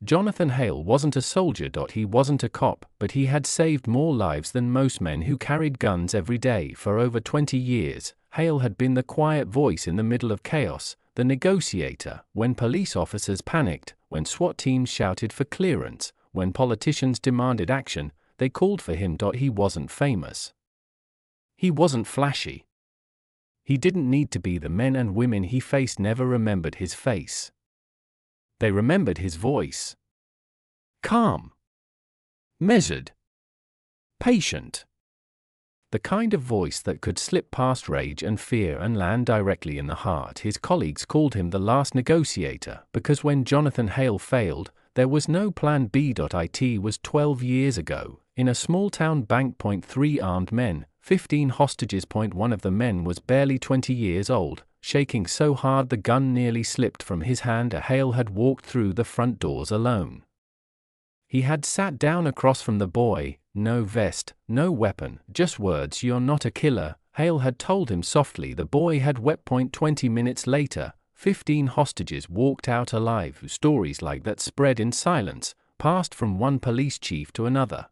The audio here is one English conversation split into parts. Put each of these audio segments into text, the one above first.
Jonathan Hale wasn't a soldier. He wasn't a cop, but he had saved more lives than most men who carried guns every day. For over 20 years, Hale had been the quiet voice in the middle of chaos, the negotiator, when police officers panicked, when SWAT teams shouted for clearance, when politicians demanded action, they called for him. He wasn't famous. He wasn't flashy. He didn't need to be. The men and women he faced never remembered his face. They remembered his voice. Calm. Measured. Patient. The kind of voice that could slip past rage and fear and land directly in the heart. His colleagues called him the Last Negotiator because when Jonathan Hale failed, there was no plan B. It was 12 years ago, in a small-town bank. 3 armed men, 15 hostages. One of the men was barely 20 years old, shaking so hard the gun nearly slipped from his hand. Hale had walked through the front doors alone. He had sat down across from the boy. No vest, no weapon, just words. "You're not a killer," Hale had told him softly. The boy had wept. 20 minutes later, 15 hostages walked out alive. Stories like that spread in silence, passed from one police chief to another.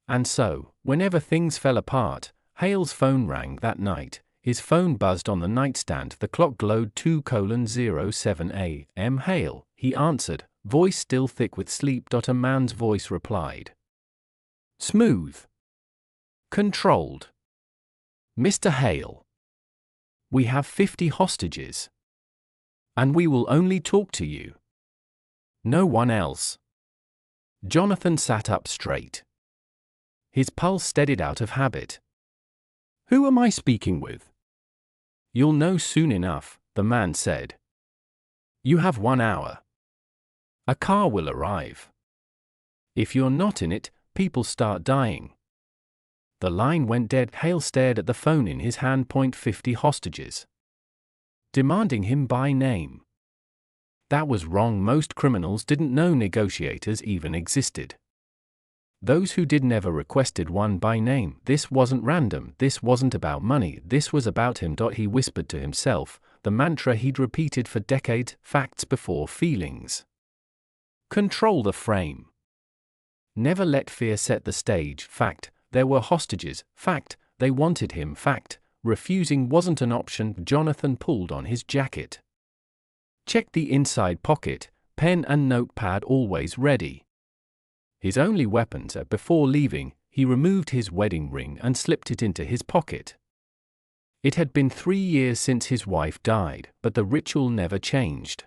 And so, whenever things fell apart, Hale's phone rang that night. His phone buzzed on the nightstand. The clock glowed 2:07 a.m. "Hale," he answered, voice still thick with sleep. A man's voice replied. Smooth. Controlled. "Mr. Hale. We have 50 hostages. And we will only talk to you. No one else." Jonathan sat up straight. His pulse steadied out of habit. "Who am I speaking with?" "You'll know soon enough," the man said. "You have 1 hour. A car will arrive. If you're not in it, people start dying." The line went dead. Hale stared at the phone in his hand. 50 hostages. Demanding him by name. That was wrong. Most criminals didn't know negotiators even existed. Those who did never requested one by name. This wasn't random. This wasn't about money. This was about him. He whispered to himself, the mantra he'd repeated for decades: facts before feelings. Control the frame. Never let fear set the stage. Fact, there were hostages. Fact, they wanted him. Fact, refusing wasn't an option. Jonathan pulled on his jacket. Checked the inside pocket, pen and notepad always ready. His only weapons. Before leaving, he removed his wedding ring and slipped it into his pocket. It had been 3 years since his wife died, but the ritual never changed.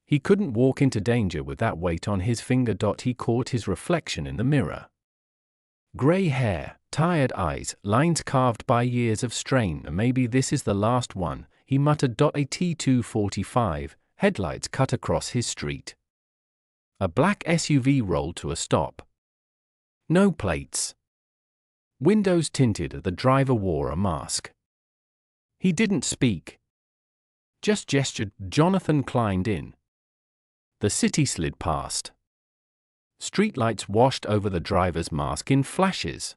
He couldn't walk into danger with that weight on his finger. He caught his reflection in the mirror. Gray hair, tired eyes, lines carved by years of strain. "Maybe this is the last one," he muttered. A T245, headlights cut across his street. A black SUV rolled to a stop. No plates. Windows tinted. The driver wore a mask. He didn't speak. Just gestured. Jonathan climbed in. The city slid past. Streetlights washed over the driver's mask in flashes.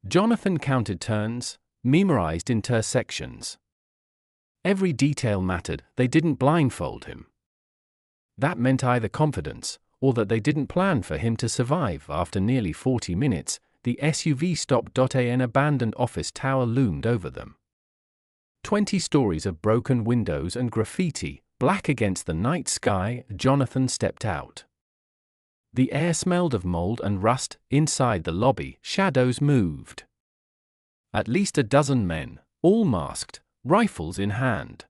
Jonathan counted turns, memorized intersections. Every detail mattered. They didn't blindfold him. That meant either confidence, or that they didn't plan for him to survive. After nearly 40 minutes, the SUV stopped. An abandoned office tower loomed over them. 20 stories of broken windows and graffiti, black against the night sky. Jonathan stepped out. The air smelled of mold and rust. Inside the lobby, shadows moved. At least a dozen men, all masked, rifles in hand.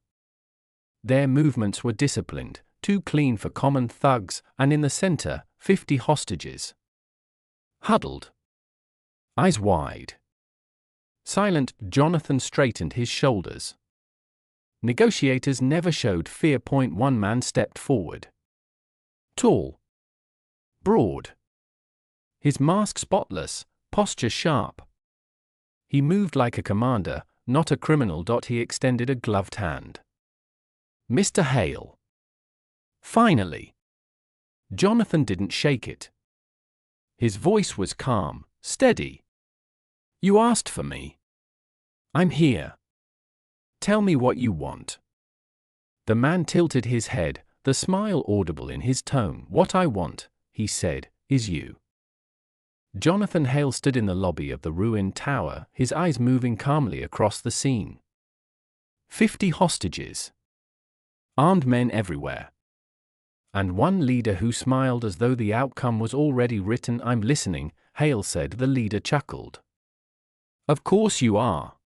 Their movements were disciplined, too clean for common thugs, and in the center, 50 hostages. Huddled. Eyes wide. Silent. Jonathan straightened his shoulders. Negotiators never showed fear. One man stepped forward. Tall. Broad. His mask spotless, posture sharp. He moved like a commander, not a criminal. He extended a gloved hand. "Mr. Hale." Finally. Jonathan didn't shake it. His voice was calm, steady. "You asked for me. I'm here. Tell me what you want." The man tilted his head, the smile audible in his tone. "What I want," he said, "is you." Jonathan Hale stood in the lobby of the ruined tower, his eyes moving calmly across the scene. 50 hostages. Armed men everywhere. And one leader who smiled as though the outcome was already written. "I'm listening," Hale said. The leader chuckled. "Of course you are.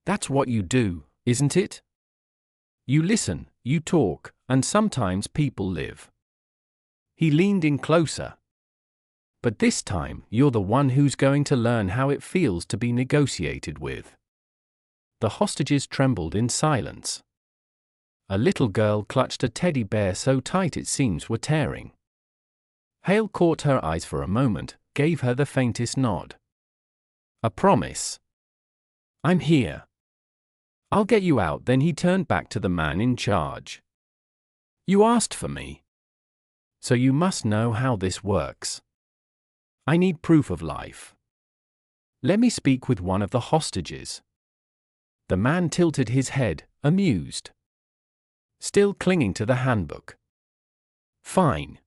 That's what you do, isn't it? You listen, you talk, and sometimes people live." He leaned in closer. "But this time, you're the one who's going to learn how it feels to be negotiated with." The hostages trembled in silence. A little girl clutched a teddy bear so tight its seams were tearing. Hale caught her eyes for a moment, gave her the faintest nod. "A promise. I'm here. I'll get you out." Then he turned back to the man in charge. "You asked for me. So you must know how this works. I need proof of life. Let me speak with one of the hostages." The man tilted his head, amused. Still clinging to the handbook. "Fine."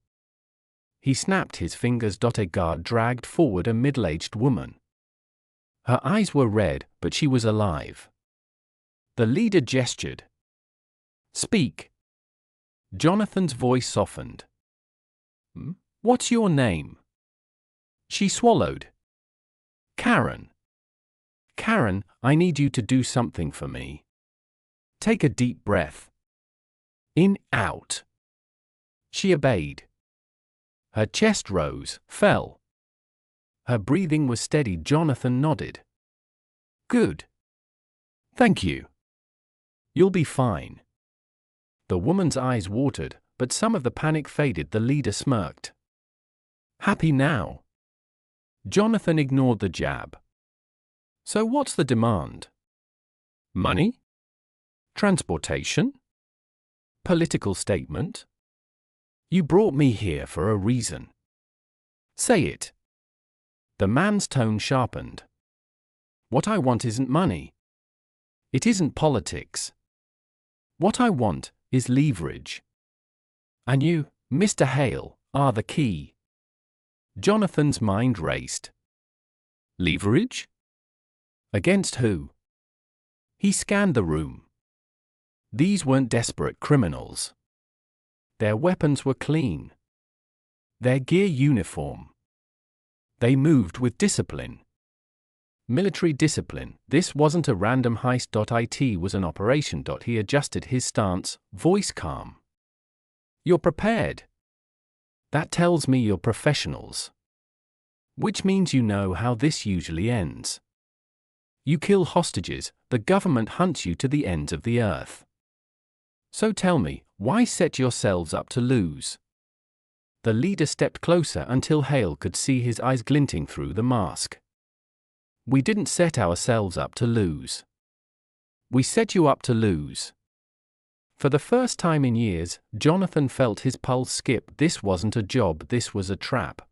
He snapped his fingers. A guard dragged forward a middle-aged woman. Her eyes were red, but she was alive. The leader gestured. "Speak." Jonathan's voice softened. "What's your name?" She swallowed. "Karen. Karen, I need you to do something for me. Take a deep breath. In, out." She obeyed. Her chest rose, fell. Her breathing was steady. Jonathan nodded. "Good. Thank you. You'll be fine." The woman's eyes watered, but some of the panic faded. The leader smirked. "Happy now?" Jonathan ignored the jab. "So what's the demand? Money? Transportation? Political statement? You brought me here for a reason. Say it." The man's tone sharpened. "What I want isn't money. It isn't politics. What I want is leverage. And you, Mr. Hale, are the key." Jonathan's mind raced. Leverage? Against who? He scanned the room. These weren't desperate criminals. Their weapons were clean. Their gear uniform. They moved with discipline. Military discipline. This wasn't a random heist. It was an operation. He adjusted his stance, voice calm. "You're prepared. That tells me you're professionals. Which means you know how this usually ends. You kill hostages, the government hunts you to the ends of the earth. So tell me, why set yourselves up to lose?" The leader stepped closer until Hale could see his eyes glinting through the mask. "We didn't set ourselves up to lose. We set you up to lose." For the first time in years, Jonathan felt his pulse skip. This wasn't a job, this was a trap.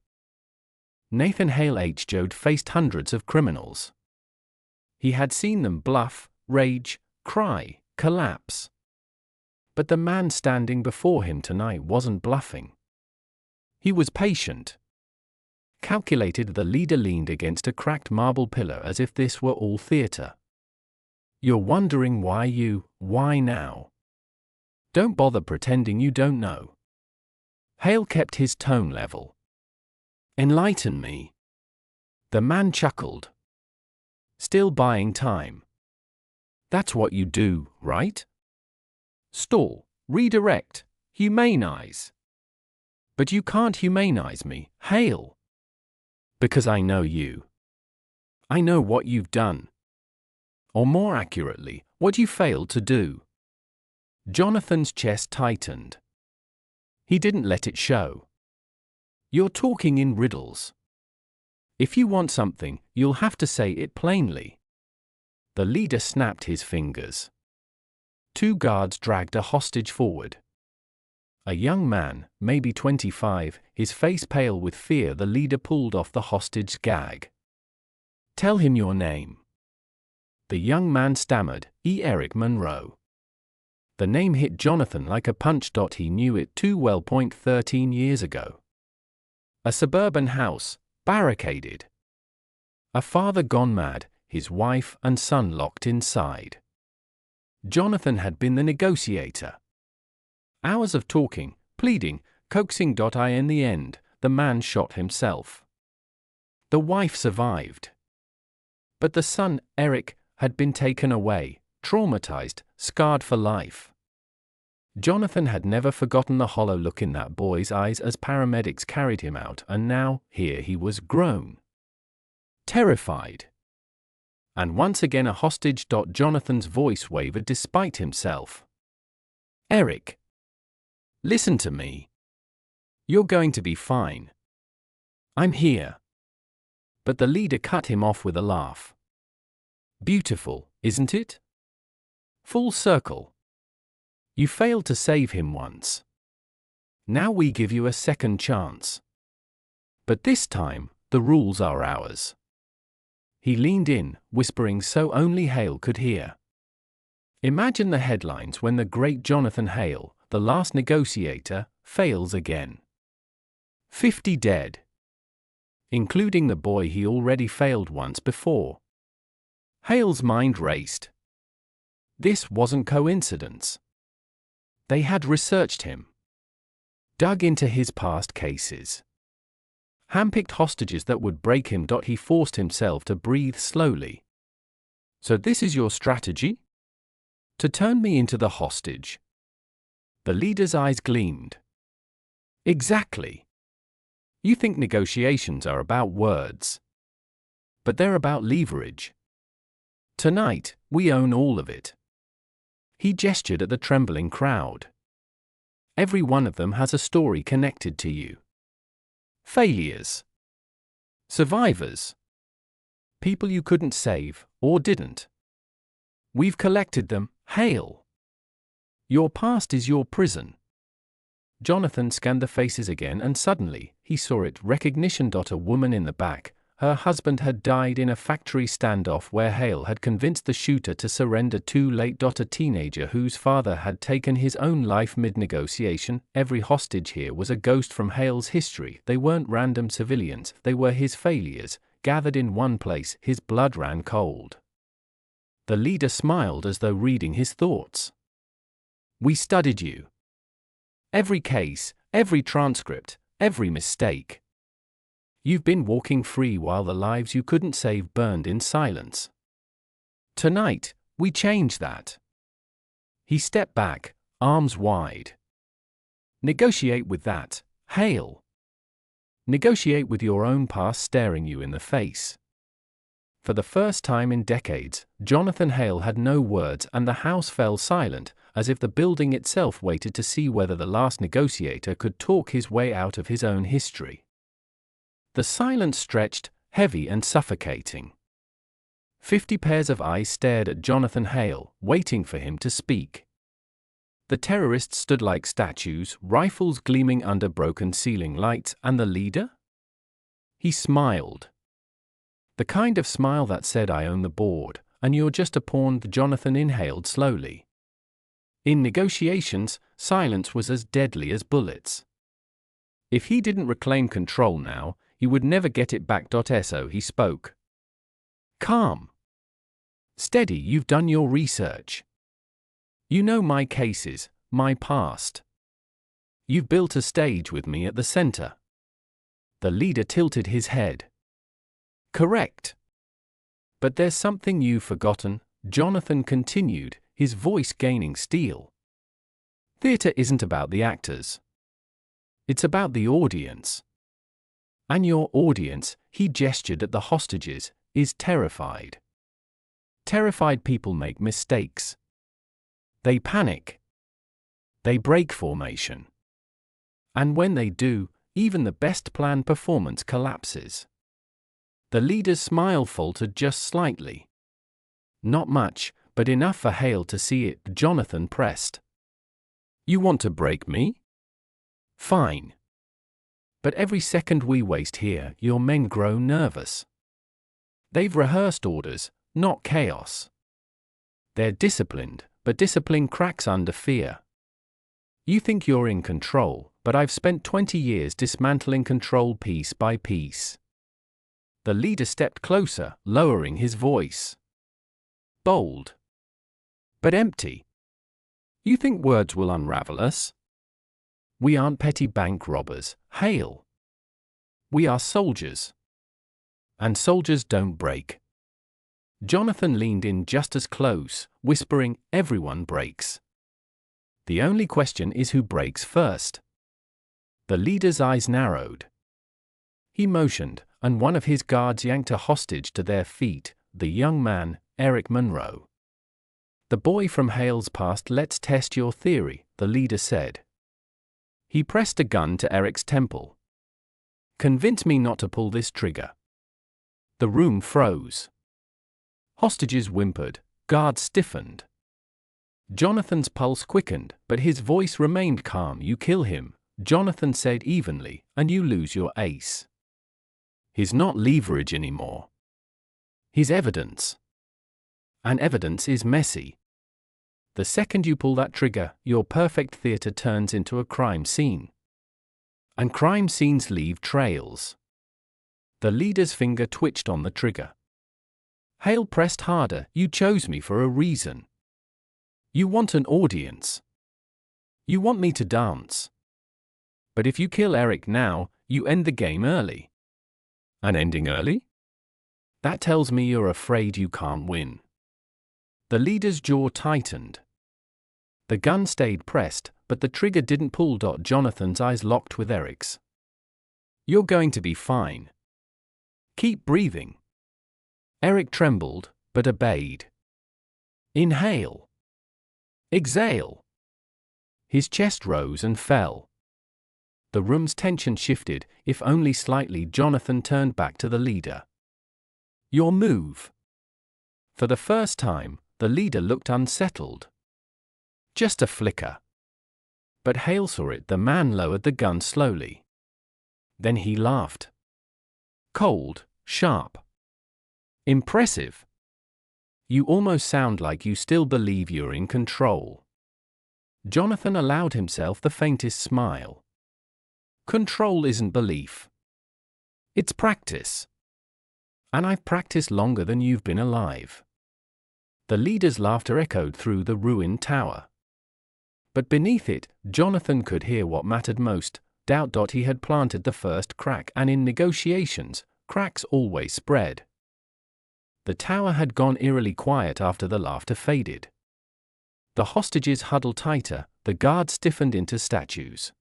Nathan Hale Jode faced hundreds of criminals. He had seen them bluff, rage, cry, collapse. But the man standing before him tonight wasn't bluffing. He was patient. Calculated. The leader leaned against a cracked marble pillar as if this were all theater. "You're wondering why now? Don't bother pretending you don't know." Hale kept his tone level. "Enlighten me." The man chuckled. "Still buying time. That's what you do, right? Stall, redirect, humanize. But you can't humanize me, Hale. Because I know you. I know what you've done. Or more accurately, what you failed to do." Jonathan's chest tightened. He didn't let it show. "You're talking in riddles. If you want something, you'll have to say it plainly." The leader snapped his fingers. 2 guards dragged a hostage forward. A young man, maybe 25, his face pale with fear. The leader pulled off the hostage's gag. "Tell him your name." The young man stammered, "Eric Monroe." The name hit Jonathan like a punch. He knew it too well. 13 years ago. A suburban house, barricaded. A father gone mad, his wife and son locked inside. Jonathan had been the negotiator. Hours of talking, pleading, coaxing. In the end, the man shot himself. The wife survived. But the son, Eric, had been taken away, traumatized, scarred for life. Jonathan had never forgotten the hollow look in that boy's eyes as paramedics carried him out, and now, here he was grown. Terrified. And once again a hostage. Jonathan's voice wavered despite himself. Eric. Listen to me. You're going to be fine. I'm here. But the leader cut him off with a laugh. Beautiful, isn't it? Full circle. You failed to save him once. Now we give you a second chance. But this time, the rules are ours. He leaned in, whispering so only Hale could hear. Imagine the headlines when the great Jonathan Hale, the last negotiator, fails again. 50 dead. Including the boy he already failed once before. Hale's mind raced. This wasn't coincidence. They had researched him. Dug into his past cases. Handpicked hostages that would break him. He forced himself to breathe slowly. So this is your strategy? To turn me into the hostage? The leader's eyes gleamed. Exactly. You think negotiations are about words. But they're about leverage. Tonight, we own all of it. He gestured at the trembling crowd. Every one of them has a story connected to you. Failures. Survivors. People you couldn't save, or didn't. We've collected them, Hale. Your past is your prison. Jonathan scanned the faces again and suddenly, he saw it. Recognition. A woman in the back. Her husband had died in a factory standoff where Hale had convinced the shooter to surrender too late. A teenager whose father had taken his own life mid-negotiation. Every hostage here was a ghost from Hale's history. They weren't random civilians, they were his failures, gathered in one place. His blood ran cold. The leader smiled as though reading his thoughts. We studied you. Every case, every transcript, every mistake. You've been walking free while the lives you couldn't save burned in silence. Tonight, we change that. He stepped back, arms wide. Negotiate with that, Hale. Negotiate with your own past staring you in the face. For the first time in decades, Jonathan Hale had no words and the house fell silent, as if the building itself waited to see whether the last negotiator could talk his way out of his own history. The silence stretched, heavy and suffocating. 50 pairs of eyes stared at Jonathan Hale, waiting for him to speak. The terrorists stood like statues, rifles gleaming under broken ceiling lights, and the leader? He smiled. The kind of smile that said, I own the board, and you're just a pawn. Jonathan inhaled slowly. In negotiations, silence was as deadly as bullets. If he didn't reclaim control now, he would never get it back. So he spoke. Calm. Steady. You've done your research. You know my cases, my past. You've built a stage with me at the center. The leader tilted his head. Correct. But there's something you've forgotten, Jonathan continued, his voice gaining steel. Theater isn't about the actors. It's about the audience. And your audience, he gestured at the hostages, is terrified. Terrified people make mistakes. They panic. They break formation. And when they do, even the best planned performance collapses. The leader's smile faltered just slightly. Not much, but enough for Hale to see it. Jonathan pressed. You want to break me? Fine. But every second we waste here, your men grow nervous. They've rehearsed orders, not chaos. They're disciplined, but discipline cracks under fear. You think you're in control, but I've spent 20 years dismantling control piece by piece. The leader stepped closer, lowering his voice. Bold. But empty. You think words will unravel us? We aren't petty bank robbers, Hale. We are soldiers. And soldiers don't break. Jonathan leaned in just as close, whispering, everyone breaks. The only question is who breaks first. The leader's eyes narrowed. He motioned, and one of his guards yanked a hostage to their feet, the young man, Eric Monroe. The boy from Hale's past. Let's test your theory, the leader said. He pressed a gun to Eric's temple. Convince me not to pull this trigger. The room froze. Hostages whimpered, guards stiffened. Jonathan's pulse quickened, but his voice remained calm. You kill him, Jonathan said evenly, and you lose your ace. He's not leverage anymore. He's evidence. And evidence is messy. The second you pull that trigger, your perfect theater turns into a crime scene. And crime scenes leave trails. The leader's finger twitched on the trigger. Hale pressed harder. You chose me for a reason. You want an audience. You want me to dance. But if you kill Eric now, you end the game early. And ending early? That tells me you're afraid you can't win. The leader's jaw tightened. The gun stayed pressed, but the trigger didn't pull. Jonathan's eyes locked with Eric's. You're going to be fine. Keep breathing. Eric trembled, but obeyed. Inhale. Exhale. His chest rose and fell. The room's tension shifted, if only slightly. Jonathan turned back to the leader. Your move. For the first time, the leader looked unsettled. Just a flicker. But Hale saw it. The man lowered the gun slowly. Then he laughed. Cold, sharp. Impressive. You almost sound like you still believe you're in control. Jonathan allowed himself the faintest smile. Control isn't belief. It's practice. And I've practiced longer than you've been alive. The leader's laughter echoed through the ruined tower. But beneath it, Jonathan could hear what mattered most, doubt. He had planted the first crack, and in negotiations, cracks always spread. The tower had gone eerily quiet after the laughter faded. The hostages huddled tighter, the guards stiffened into statues.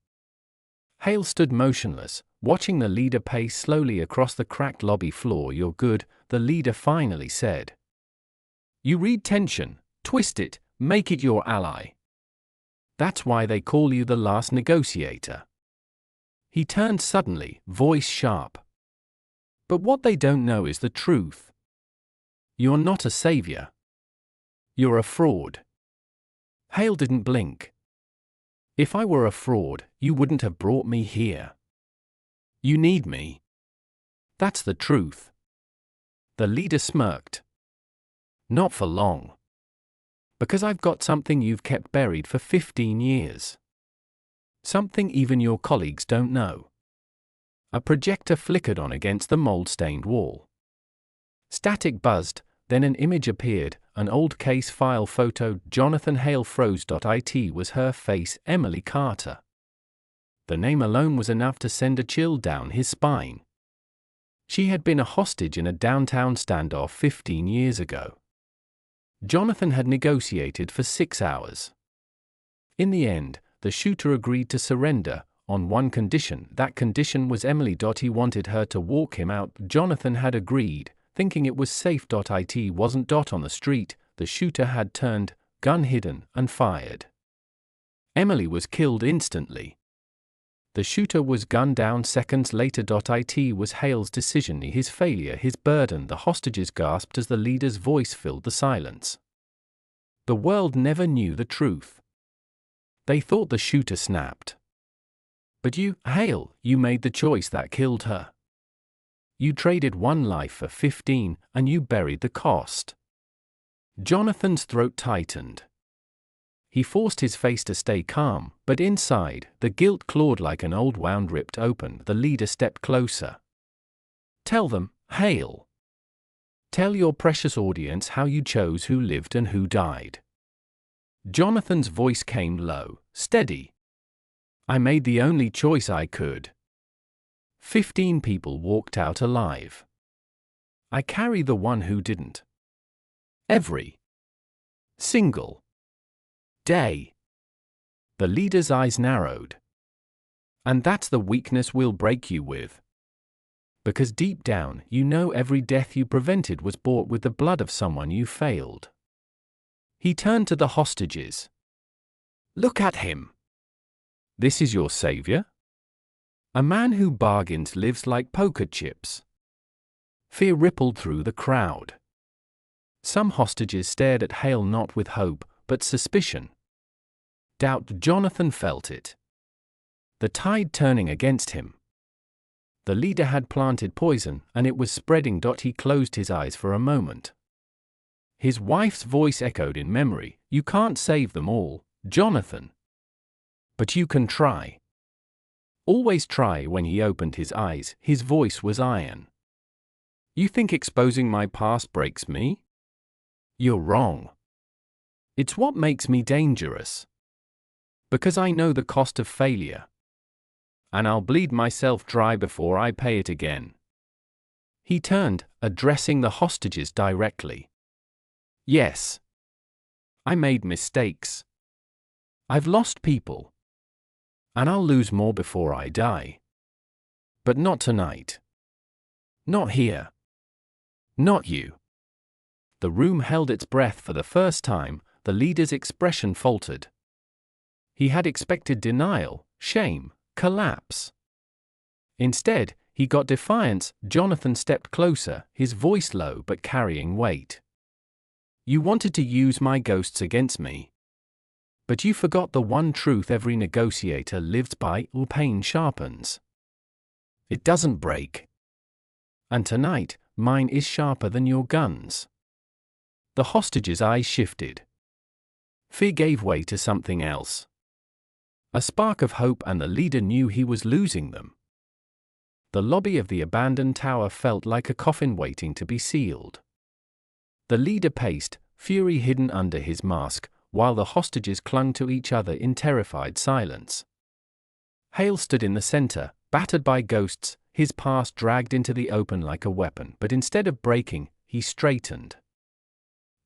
Hale stood motionless, watching the leader pace slowly across the cracked lobby floor. You're good, the leader finally said. You read tension, twist it, make it your ally. That's why they call you the Last Negotiator. He turned suddenly, voice sharp. But what they don't know is the truth. You're not a savior. You're a fraud. Hale didn't blink. If I were a fraud, you wouldn't have brought me here. You need me. That's the truth. The leader smirked. Not for long. Because I've got something you've kept buried for 15 years. Something even your colleagues don't know. A projector flickered on against the mold-stained wall. Static buzzed, then an image appeared, an old case file photo. Jonathan Hale froze. It was her face, Emily Carter. The name alone was enough to send a chill down his spine. She had been a hostage in a downtown standoff 15 years ago. Jonathan had negotiated for 6 hours. In the end, the shooter agreed to surrender, on one condition. That condition was Emily. He wanted her to walk him out. Jonathan had agreed, thinking it was safe. It wasn't. On the street, the shooter had turned, gun hidden, and fired. Emily was killed instantly. The shooter was gunned down seconds later. It was Hale's decision, his failure, his burden. The hostages gasped as the leader's voice filled the silence. The world never knew the truth. They thought the shooter snapped. But you, Hale, you made the choice that killed her. You traded one life for 15, and you buried the cost. Jonathan's throat tightened. He forced his face to stay calm, but inside, the guilt clawed like an old wound ripped open. The leader stepped closer. Tell them, Hale. Tell your precious audience how you chose who lived and who died. Jonathan's voice came low, steady. I made the only choice I could. 15 people walked out alive. I carry the one who didn't. Every single day. The leader's eyes narrowed. And that's the weakness we'll break you with. Because deep down, you know every death you prevented was bought with the blood of someone you failed. He turned to the hostages. Look at him. This is your savior? A man who bargains lives like poker chips. Fear rippled through the crowd. Some hostages stared at Hale not with hope, but suspicion. Doubt. Jonathan felt it. The tide turning against him. The leader had planted poison, and it was spreading. He closed his eyes for a moment. His wife's voice echoed in memory. You can't save them all, Jonathan. But you can try. Always try. When he opened his eyes, his voice was iron. You think exposing my past breaks me? You're wrong. It's what makes me dangerous. Because I know the cost of failure. And I'll bleed myself dry before I pay it again. He turned, addressing the hostages directly. Yes. I made mistakes. I've lost people. And I'll lose more before I die. But not tonight. Not here. Not you. The room held its breath for the first time. The leader's expression faltered. He had expected denial, shame, collapse. Instead, he got defiance. Jonathan stepped closer, his voice low but carrying weight. You wanted to use my ghosts against me. But you forgot the one truth every negotiator lives by: pain sharpens. It doesn't break. And tonight, mine is sharper than your guns. The hostages' eyes shifted. Fear gave way to something else. A spark of hope, and the leader knew he was losing them. The lobby of the abandoned tower felt like a coffin waiting to be sealed. The leader paced, fury hidden under his mask, while the hostages clung to each other in terrified silence. Hale stood in the center, battered by ghosts, his past dragged into the open like a weapon, but instead of breaking, he straightened.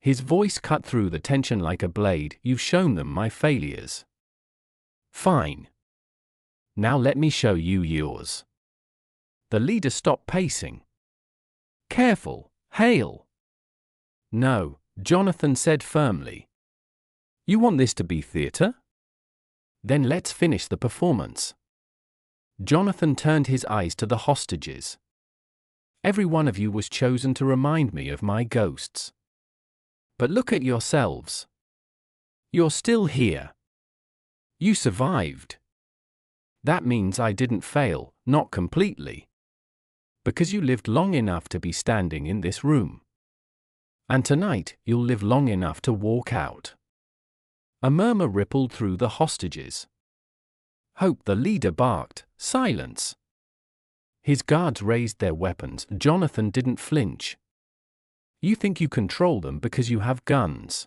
His voice cut through the tension like a blade. You've shown them my failures. Fine. Now let me show you yours. The leader stopped pacing. Careful, Hale. No, Jonathan said firmly. You want this to be theater? Then let's finish the performance. Jonathan turned his eyes to the hostages. Every one of you was chosen to remind me of my ghosts. But look at yourselves. You're still here. You survived. That means I didn't fail, not completely. Because you lived long enough to be standing in this room. And tonight, you'll live long enough to walk out. A murmur rippled through the hostages. Hope. The leader barked. Silence. His guards raised their weapons. Jonathan didn't flinch. You think you control them because you have guns.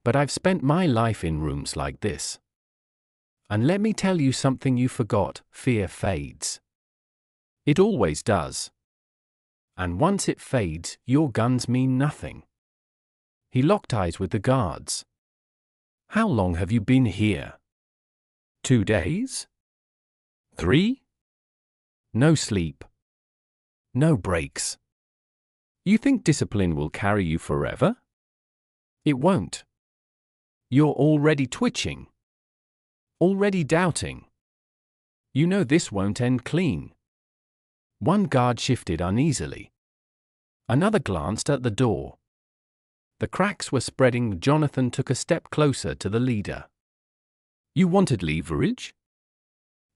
But I've spent my life in rooms like this. And let me tell you something you forgot: fear fades. It always does. And once it fades, your guns mean nothing. He locked eyes with the guards. How long have you been here? 2 days? 3? No sleep. No breaks. You think discipline will carry you forever? It won't. You're already twitching. Already doubting. You know this won't end clean. One guard shifted uneasily. Another glanced at the door. The cracks were spreading. Jonathan took a step closer to the leader. You wanted leverage?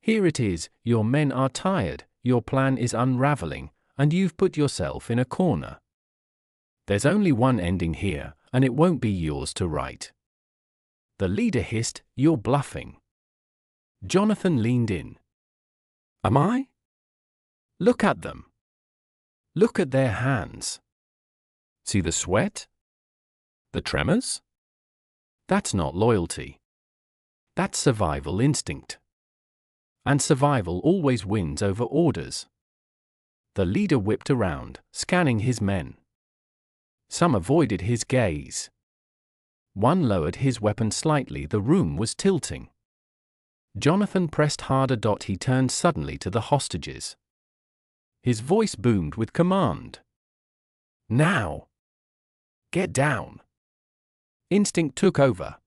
Here it is. Your men are tired, your plan is unraveling, and you've put yourself in a corner. There's only one ending here, and it won't be yours to write. The leader hissed, "You're bluffing." Jonathan leaned in. "Am I? Look at them. Look at their hands. See the sweat? The tremors? That's not loyalty. That's survival instinct. And survival always wins over orders." The leader whipped around, scanning his men. Some avoided his gaze. One lowered his weapon slightly. The room was tilting. Jonathan pressed harder. He turned suddenly to the hostages. His voice boomed with command. "Now! Get down!" Instinct took over.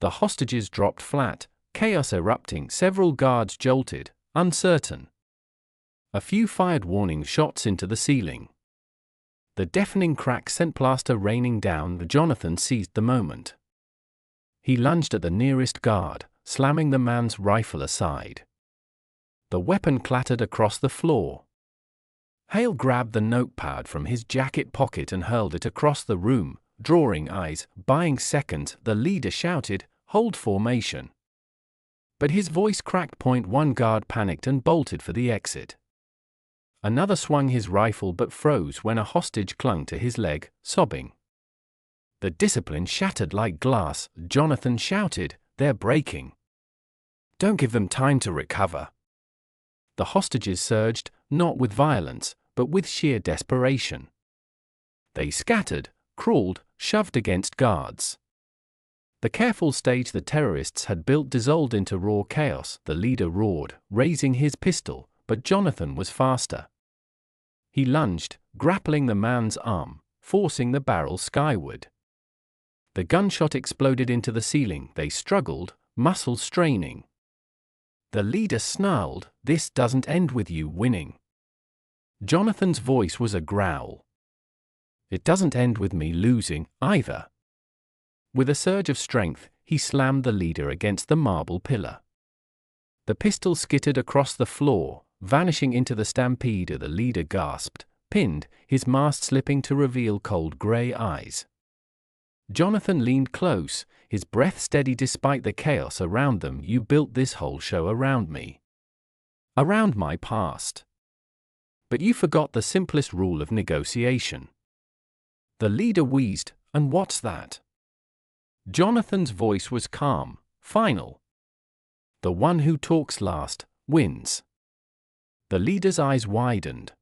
The hostages dropped flat, chaos erupting. Several guards jolted, uncertain. A few fired warning shots into the ceiling. The deafening crack sent plaster raining down. Jonathan seized the moment. He lunged at the nearest guard, slamming the man's rifle aside. The weapon clattered across the floor. Hale grabbed the notepad from his jacket pocket and hurled it across the room, drawing eyes, buying seconds. The leader shouted, "Hold formation." But his voice cracked. One guard panicked and bolted for the exit. Another swung his rifle but froze when a hostage clung to his leg, sobbing. The discipline shattered like glass. Jonathan shouted, "They're breaking. Don't give them time to recover." The hostages surged, not with violence, but with sheer desperation. They scattered, crawled, shoved against guards. The careful stage the terrorists had built dissolved into raw chaos. The leader roared, raising his pistol, but Jonathan was faster. He lunged, grappling the man's arm, forcing the barrel skyward. The gunshot exploded into the ceiling. They struggled, muscles straining. The leader snarled, "This doesn't end with you winning." Jonathan's voice was a growl. "It doesn't end with me losing, either." With a surge of strength, he slammed the leader against the marble pillar. The pistol skittered across the floor, vanishing into the stampede. The leader gasped, pinned, his mask slipping to reveal cold gray eyes. Jonathan leaned close, his breath steady despite the chaos around them. "You built this whole show around me. Around my past. But you forgot the simplest rule of negotiation." The leader wheezed, "And what's that?" Jonathan's voice was calm, final. "The one who talks last, wins." The leader's eyes widened.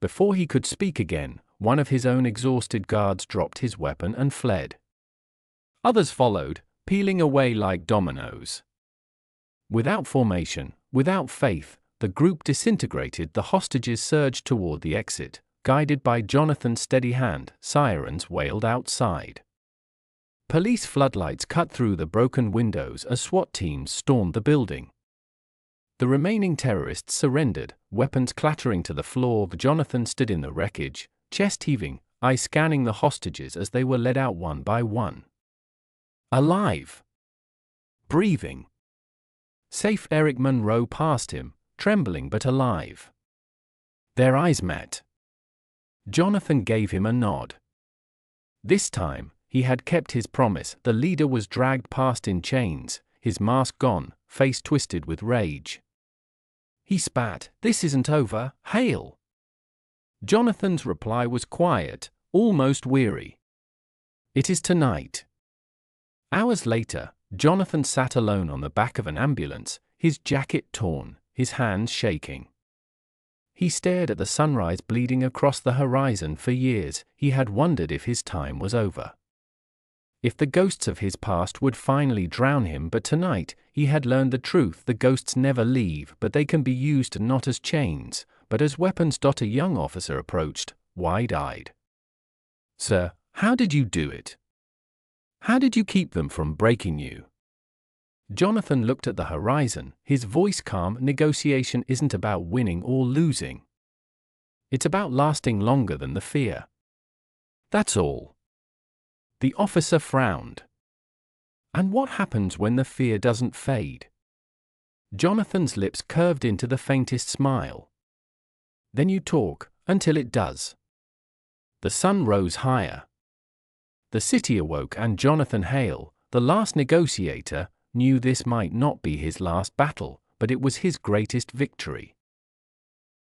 Before he could speak again, one of his own exhausted guards dropped his weapon and fled. Others followed, peeling away like dominoes. Without formation, without faith, the group disintegrated. The hostages surged toward the exit, guided by Jonathan's steady hand. Sirens wailed outside. Police floodlights cut through the broken windows as SWAT teams stormed the building. The remaining terrorists surrendered, weapons clattering to the floor. Jonathan stood in the wreckage, chest heaving, eyes scanning the hostages as they were led out one by one. Alive. Breathing. Safe. Eric Monroe passed him, trembling but alive. Their eyes met. Jonathan gave him a nod. This time, he had kept his promise. The leader was dragged past in chains, his mask gone, face twisted with rage. He spat, "This isn't over, Hale." Jonathan's reply was quiet, almost weary. "It is tonight." Hours later, Jonathan sat alone on the back of an ambulance, his jacket torn, his hands shaking. He stared at the sunrise bleeding across the horizon. For years, he had wondered if his time was over. If the ghosts of his past would finally drown him. But tonight, he had learned the truth. The ghosts never leave, but they can be used not as chains, but as weapons. A young officer approached, wide-eyed. "Sir, how did you do it? How did you keep them from breaking you?" Jonathan looked at the horizon, his voice calm. "Negotiation isn't about winning or losing. It's about lasting longer than the fear. That's all." The officer frowned. "And what happens when the fear doesn't fade?" Jonathan's lips curved into the faintest smile. "Then you talk, until it does." The sun rose higher. The city awoke, and Jonathan Hale, The last negotiator knew this might not be his last battle, but it was his greatest victory.